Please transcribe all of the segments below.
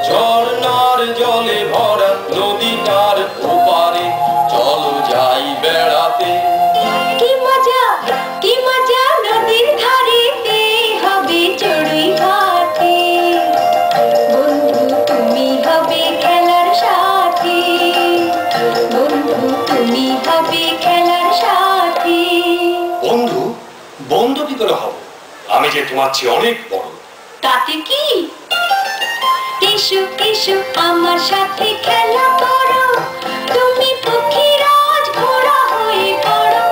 ঝর্ণার জলে ভরা নদীটার ওপারে চলো যাই বেড়াতে। কি মজা নদীর ধারেতে হবে চড়ুই ভাতে। বন্ধু তুমি হবে খেলার সাথী, বন্ধু তুমি হবে খেলার সাথী। বন্ধু বন্ধু কি করে হব? আমি যে তোমার চেয়ে অনেক বড়। তাতে কি? এসো এসো আমার সাথে খেলা করো, তুমি পক্ষীরাজ ঘোড়া হয়ে পড়ো।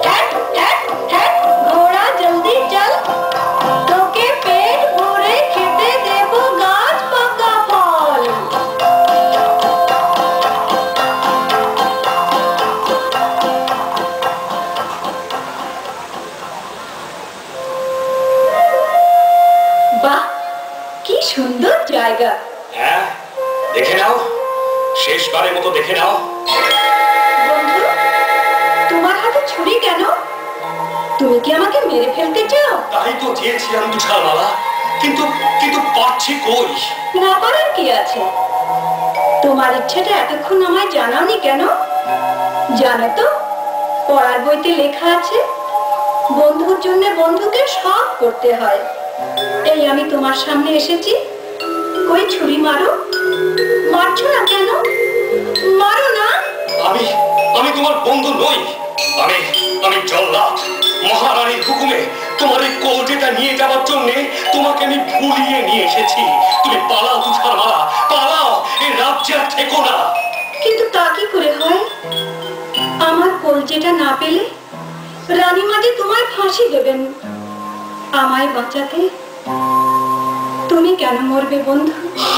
হ্যাট হ্যাট হ্যাট ঘোড়া জলদি চল, তোকে পেট ভরে খেতে দেব গাছ পাকা ফল। বাহ, কি সুন্দর জায়গা। হ্যাঁ, দেখে নাও, শেষবারের মতো দেখে নাও। বন্ধু, তোমার হাতে ছুরি কেন? তুমি কি আমাকে মেরে ফেলতে চাও? তাই তো চেয়েছিলাম তুষারমালা, কিন্তু কিন্তু পারছি কই। না পারার কি আছে? তোমার ইচ্ছেটা এতক্ষণ আমায় জানাওনি কেন? জানো তো, পড়ার বইতে লেখা আছে বন্ধুর জন্য বন্ধুকে সব করতে হয়। এই আমি তোমার সামনে এসেছি, ওই ছুরি মারো। মারছো না কেন? মারো না। আমি তোমার বন্ধু নই। আমি জল্লাদ। মহারানীর হুকুমে তোমার এই কলজেটা নিয়ে যাওয়ার জন্য তোমাকে আমি ভুলিয়ে নিয়ে এসেছি। তুমি পালাও তুষারমালা, পালাও, এই রাজ্যে আর থেকো না। কিন্তু তা কি করে হয়? আমার কলজেটা না পেলে রানীমা যে তোমায় ফাঁসি দেবেন। আমায় বাঁচাতে তুমি কেন মরবে বন্ধু?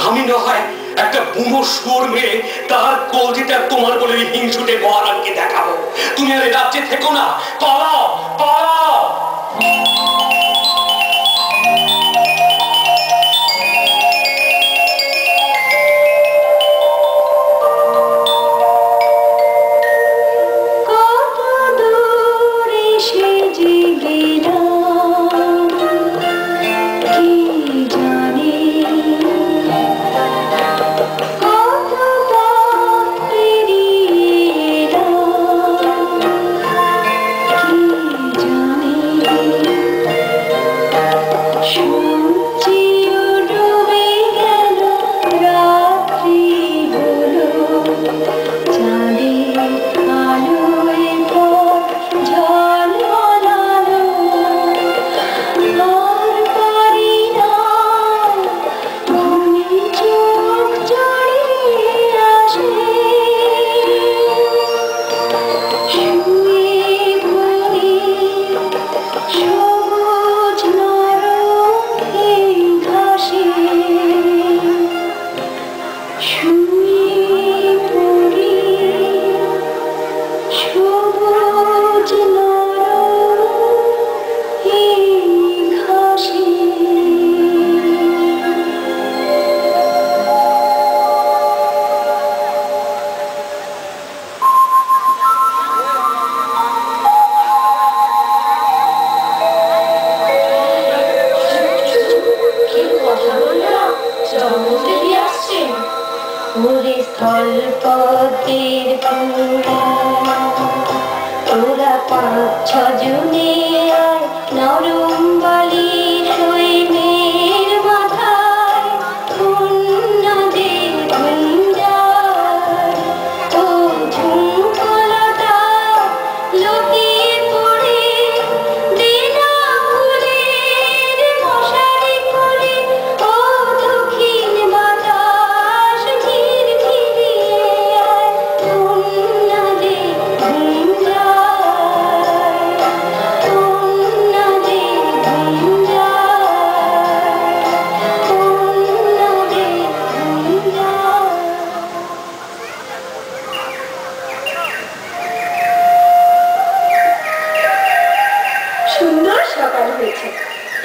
আমি না হয় একটা বুনো শুয়োর মেরে তার কলজেটা তোমার বলে হিংসুটে মহারানীকে দেখাবো। তুমি আর এই রাজ্যে থেকো না, পালাও পালাও।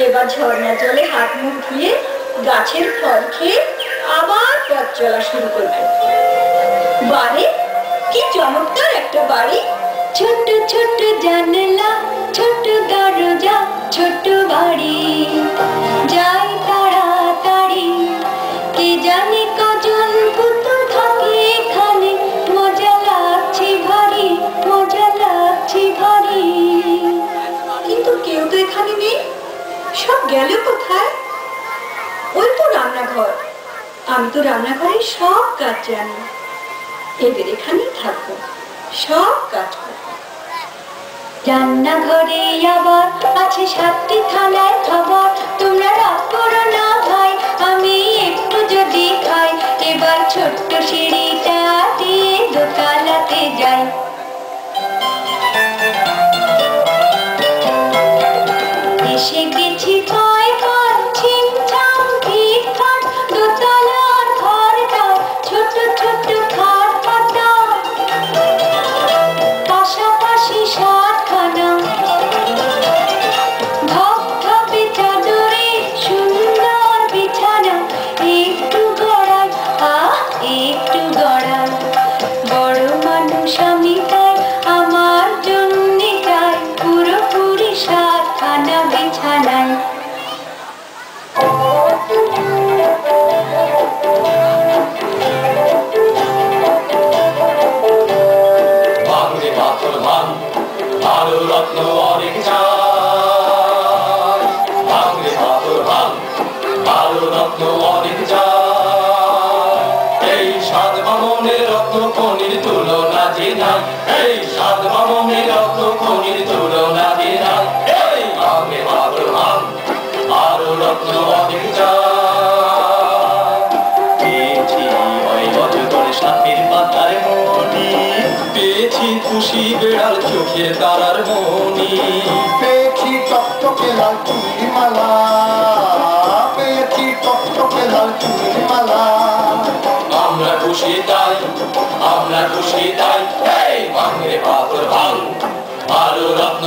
এবার ঝর্ণার জলে হাত মুখ ধুয়ে গাছের ফল খেয়ে আবার পথ চলা শুরু করবে। বাড়ি কি চমৎকার একটা বাড়ি। ছোট্ট ছোট্ট জানলা, ছোট্ট দরজা, ছোট্ট বাড়ি। যাই তাড়াতাড়ি গেল কোথায়? ওই তো রান্নাঘর। আমি তো রান্নাঘরে সব কাজ জানি। এদের এখানেই থাকবো, সব কাজ করবো। রান্নাঘরে আবার আছে 7টি থালার খাবার। তোমরা রাগ করো না ভাই, আমি একটু যদি খাই। এবার ছোট্ট সিঁড়িটা দিয়ে দোতলাতে যাই। এসে গেছি কয় কয় ছিমছাম ভিড়, দোতলার ঘরটা ছোট ছোট খাট পাতা, পাশাপাশি 7খানা ধপধপে চাদরে সুন্দর বিছানা। একটু গড়াই, একটু গড়াই, বড় মানুষ আমি তাই, আমার জন্যে চাই পুরোপুরি 7খানা বিছানায়। ভাঙরে পাথর ভাঙ, আলো রত্ন অনেক চাই। ভাঙরে পাথর ভাঙ, আলো রত্ন অনেক চাই। এই 7 বামনের রত্ন খনির তুলনা যে নাই। এই 7 বামনের রত্ন খনির তুলনা যে নাই। এই ভাঙরে পাথর ভাঙ, আলো রত্ন অনেক চাই। পেয়েছি ওই অজগর সাপের পাতার মণি, পেয়েছি খুশি বেড়াল চোখের তারার মণি, পেয়েছি টকটকে লাল চুড়ি মালা, পেয়েছি টকটকে লাল চুড়ি মালা। আমরা খুশি তাই, আমরা খুশি তাই। এই ভাঙরে পাথর ভাঙ, আলো রত্ন